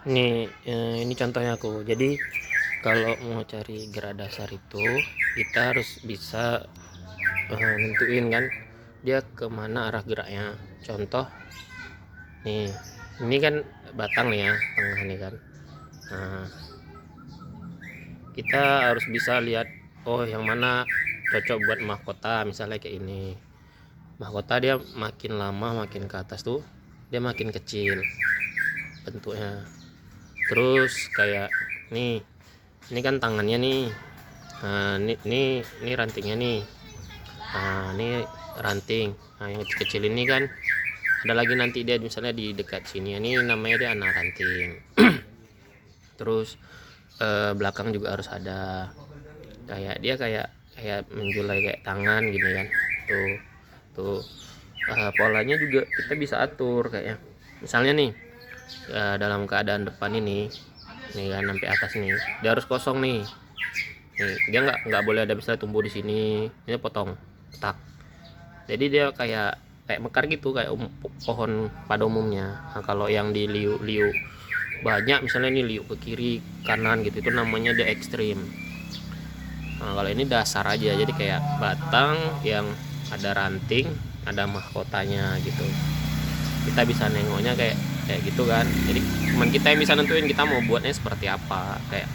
Ini contohnya aku. Jadi kalau mau cari gerak dasar itu kita harus bisa nentuin kan dia kemana arah geraknya. Contoh nih, ini kan batang nih ya, tengah nih kan. Nah, kita harus bisa lihat oh yang mana cocok buat mahkota, misalnya kayak ini. Mahkota dia makin lama makin ke atas tuh dia makin kecil bentuknya. Terus kayak ini kan tangannya nih. Nah, ini rantingnya nih. Nah, ini ranting. Nah, yang kecil-kecil ini kan ada lagi nanti dia misalnya di dekat sini. Ini namanya dia anak ranting. Terus belakang juga harus ada. Kayak dia kayak menjulai kayak tangan gini kan. Tuh. Polanya juga kita bisa atur kayaknya. Misalnya nih dalam keadaan depan ini kan sampai atas nih dia harus kosong nih dia nggak boleh ada misalnya tumbuh di sini, ini potong tak. Jadi dia kayak mekar gitu kayak pohon pada umumnya. Nah, kalau yang di liu banyak misalnya ini liu ke kiri kanan gitu, itu namanya dia ekstrim. Nah, kalau ini dasar aja, jadi kayak batang yang ada ranting ada mahkotanya gitu. Kita bisa nengoknya kayak gitu kan. Jadi cuman kita yang bisa nentuin kita mau buatnya seperti apa kayak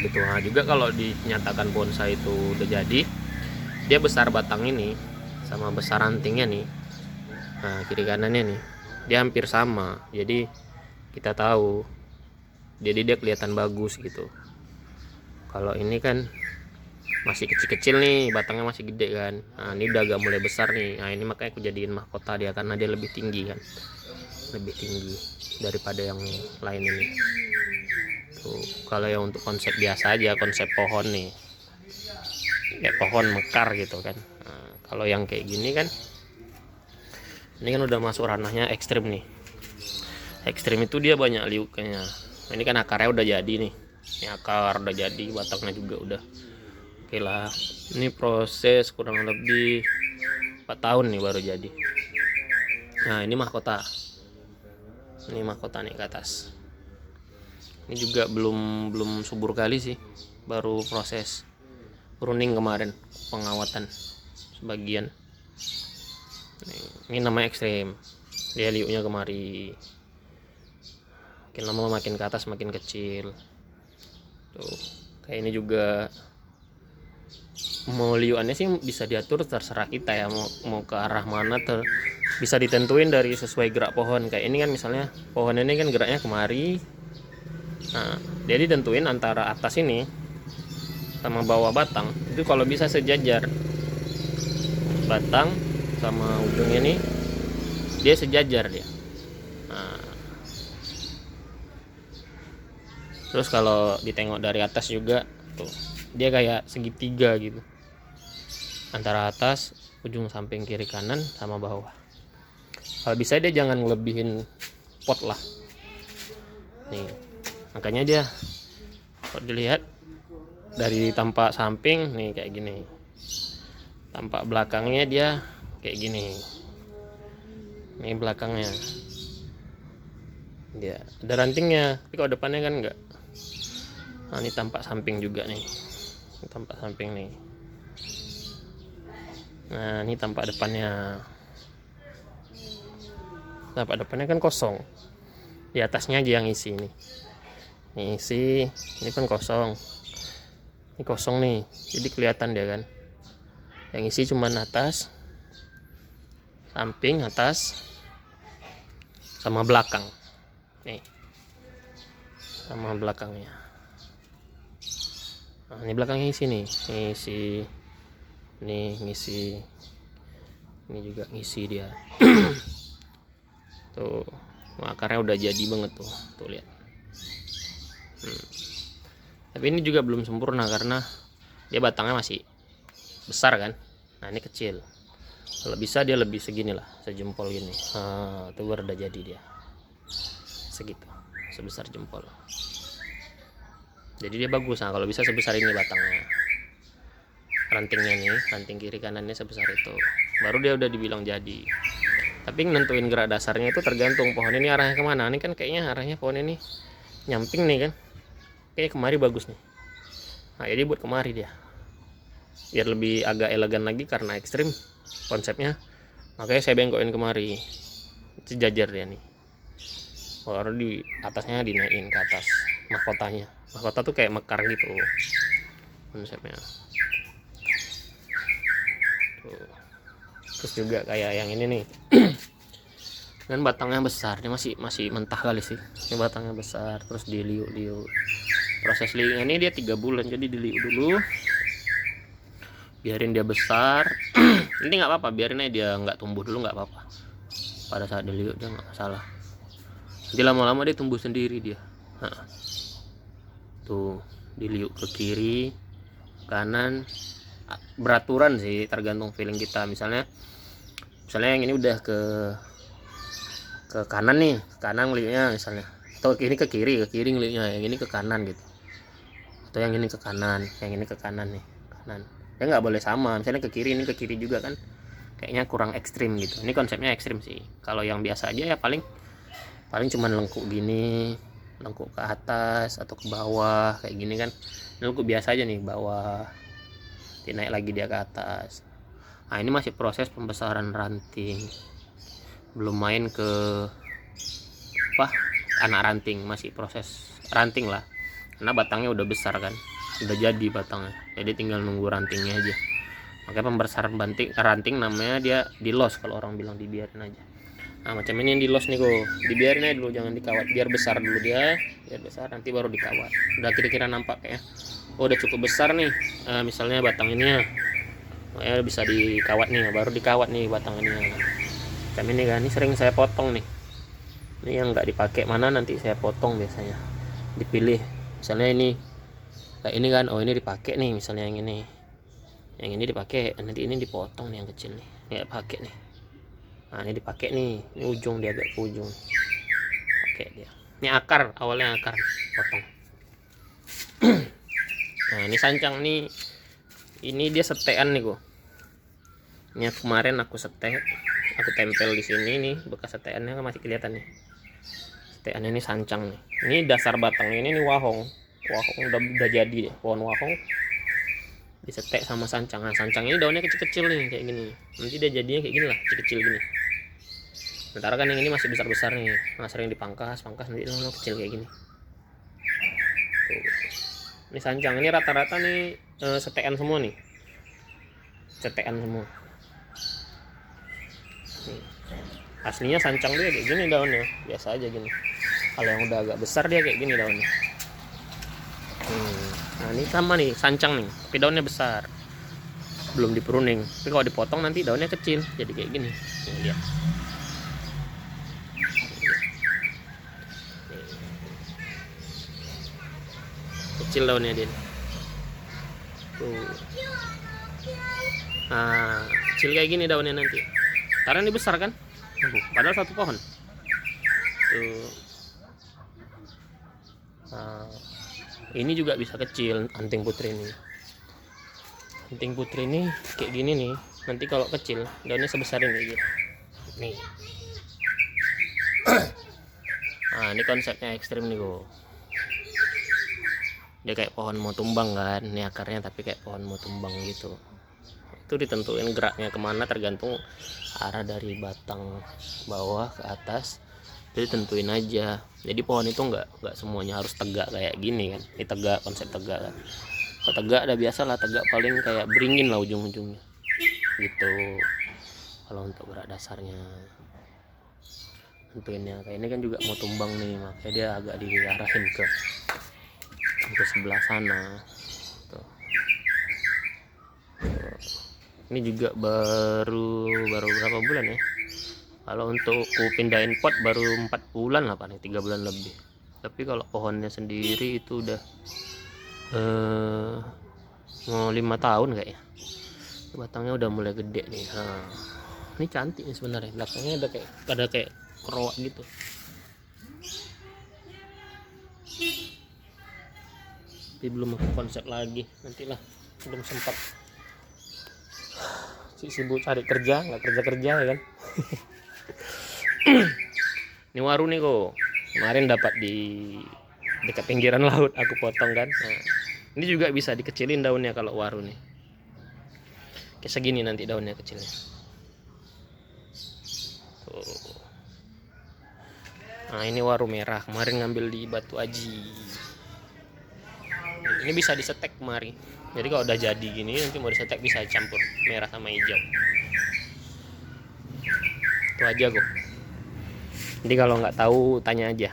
gitu. Nah juga kalau dinyatakan bonsai itu udah jadi, dia besar batang ini sama besar rantingnya nih, nah kiri kanannya nih dia hampir sama, jadi kita tahu, jadi dia kelihatan bagus gitu. Kalau ini kan masih kecil-kecil nih, batangnya masih gede kan. Nah ini udah agak mulai besar nih. Nah ini makanya aku jadiin mahkota dia karena dia lebih tinggi kan, lebih tinggi daripada yang lain ini. Tuh, kalau yang untuk konsep biasa aja, konsep pohon nih, kayak pohon mekar gitu kan. Nah, kalau yang kayak gini kan, ini kan udah masuk ranahnya ekstrim nih. Ekstrim itu dia banyak liuknya. Nah, ini kan akarnya udah jadi nih. Ini akar udah jadi, batangnya juga udah. Oke lah, ini proses kurang lebih 4 tahun nih baru jadi. Nah ini mahkota. Ini mahkota nih ke atas. Ini juga belum subur kali sih, baru proses pruning kemarin, pengawatan sebagian. Ini namanya ekstrim, dia liuknya kemari, makin lama makin ke atas makin kecil. Tuh kayak ini juga mau liuannya sih bisa diatur, terserah kita ya mau ke arah mana, bisa ditentuin dari sesuai gerak pohon. Kayak ini kan misalnya pohon ini kan geraknya kemari. Nah dia ditentuin antara atas ini sama bawah batang itu kalau bisa sejajar, batang sama ujungnya nih dia sejajar dia. Nah, terus kalau ditengok dari atas juga tuh dia kayak segitiga gitu antara atas, ujung samping kiri kanan sama bawah. Kalau bisa dia jangan ngelebihin pot lah nih, makanya dia kalau dilihat dari tampak samping nih kayak gini, tampak belakangnya dia kayak gini. Ini belakangnya dia ada rantingnya, tapi kalau depannya kan enggak. Nah ini tampak samping juga nih, ini tampak samping nih. Nah ini tampak depannya, tampak depannya kan kosong, di atasnya aja yang isi nih. Ini isi, ini kan kosong, ini kosong nih, jadi kelihatan dia kan. Yang isi cuman atas, samping, atas, sama belakang nih, sama belakangnya. Nah ini belakangnya isi nih, ini isi, ini ngisi, ini juga ngisi dia. Tuh akarnya udah jadi banget tuh lihat. Tapi ini juga belum sempurna karena dia batangnya masih besar kan. Nah ini kecil, kalau bisa dia lebih segini lah, sejempol gini. Nah itu baru udah jadi dia segitu, sebesar jempol. Jadi dia bagus. Nah kalau bisa sebesar ini batangnya, rantingnya nih, ranting kiri kanannya sebesar itu, baru dia udah dibilang jadi. Tapi nentuin gerak dasarnya itu tergantung pohon ini arahnya kemana. Ini kan kayaknya arahnya pohon ini nyamping nih kan, kayak kemari bagus nih. Nah jadi buat kemari dia, biar lebih agak elegan lagi karena ekstrim konsepnya, makanya saya bengkokin kemari, sejajar dia nih. Baru di atasnya dinaikin ke atas mahkotanya. Mahkota tuh kayak mekar gitu konsepnya tuh. Terus juga kayak yang ini nih kan batangnya besar, dia masih mentah kali sih, ini batangnya besar. Terus diliuk proses liuknya ini dia 3 bulan, jadi diliuk dulu, biarin dia besar. Ini nggak apa-apa, biarin aja dia nggak tumbuh dulu, nggak apa-apa. Pada saat diliuk dia nggak masalah, jadi lama-lama dia tumbuh sendiri dia. Nah, tuh diliuk ke kiri kanan, beraturan sih, tergantung feeling kita. Misalnya yang ini udah ke kanan nih, ke kanan ngeliatnya misalnya, atau ini ke kiri ngeliatnya, yang ini ke kanan gitu, atau yang ini ke kanan, yang ini ke kanan nih, kanan. Ya nggak boleh sama, misalnya ke kiri, ini ke kiri juga kan kayaknya kurang ekstrim gitu. Ini konsepnya ekstrim sih. Kalau yang biasa aja ya paling cuman lengkuk gini, lengkuk ke atas atau ke bawah kayak gini kan. Lengkuk biasa aja nih, bawah, dinaik lagi dia ke atas. Nah ini masih proses pembesaran ranting, belum main ke anak ranting, masih proses ranting lah, karena batangnya udah besar kan, udah jadi batangnya, jadi tinggal nunggu rantingnya aja. Makanya pembesaran ranting namanya dia di los, kalau orang bilang dibiarin aja. Nah macam ini yang di los nih kok, dibiarin aja dulu, jangan dikawat, biar besar dulu dia, biar besar, nanti baru dikawat. Udah kira-kira nampak ya, oh udah cukup besar nih, misalnya batang ini ya bisa dikawat nih, baru dikawat nih batang ini. Macam ini kan, ini sering saya potong nih, ini yang nggak dipakai mana nanti saya potong, biasanya dipilih. Misalnya ini kayak ini kan, oh ini dipakai nih, misalnya yang ini dipakai, nanti ini dipotong nih yang kecil nih, nggak pakai nih. Nah ini dipakai nih, ini ujung dia agak ke ujung, pakai dia. Ini akar, awalnya akar potong. Nah ini sancang nih, ini dia setean nih kok. Ini kemarin aku setek, aku tempel di sini nih, bekas seteannya kan masih kelihatan nih. Setean ini sancang nih. Ini dasar batangnya ini wahong udah jadi deh, pohon wahong disetek sama sancang. Nah sancang ini daunnya kecil-kecil nih kayak gini, nanti dia jadinya kayak gini lah, kecil-kecil gini. Sementara kan yang ini masih besar-besar nih, nah sering dipangkas nanti daunnya kecil kayak gini. Tuh. Ini sancang, ini rata-rata nih setekan semua nih, setekan semua nih. Aslinya sancang dia kayak gini daunnya, biasa aja gini. Kalau yang udah agak besar dia kayak gini daunnya. Nah ini sama nih sancang nih, tapi daunnya besar, belum dipruning. Tapi kalau dipotong nanti daunnya kecil, jadi kayak gini. Nih, lihat. Kecil daunnya dia. Tuh. Nah kecil kayak gini daunnya nanti. Karena ini besar kan, padahal satu pohon. Tuh. Nah, ini juga bisa kecil, anting putri ini. Anting putri ini kayak gini nih, nanti kalau kecil daunnya sebesar ini gitu. Nih. Nah ini konsepnya ekstrim nih kok. Dia kayak pohon mau tumbang kan, ini akarnya tapi kayak pohon mau tumbang gitu. Itu ditentuin geraknya kemana, tergantung arah dari batang bawah ke atas. Jadi tentuin aja. Jadi pohon itu nggak semuanya harus tegak kayak gini kan. Ini tegak, konsep tegak kan. Kalau tegak udah biasa lah, tegak paling kayak beringin lah ujung-ujungnya gitu. Kalau untuk gerak dasarnya tentuinnya kayak ini kan juga mau tumbang nih, makanya dia agak diarahin ke sebelah sana tuh. Ini juga baru berapa bulan ya. Kalau untuk ku pindahin pot baru 4 bulan lah paling, 3 bulan lebih. Tapi kalau pohonnya sendiri itu udah mau 5 tahun kayaknya. Batangnya udah mulai gede nih. Nah, ini cantik nih sebenarnya. Belakangnya ada kayak kerowak gitu. Tapi belum aku konsep lagi, nantilah, belum sempat. Sibuk cari kerja, nggak kerja ya kan. Ini waru nih kok. Kemarin dapat di dekat pinggiran laut, aku potong kan. Nah, ini juga bisa dikecilin daunnya kalau waru nih. Kayak segini nanti daunnya kecilnya. Tuh. Nah, ini waru merah. Kemarin ngambil di Batu Aji. Ini bisa disetek kemari. Jadi kalau udah jadi gini nanti mau disetek bisa campur merah sama hijau. Itu aja kok. Jadi kalau nggak tahu tanya aja.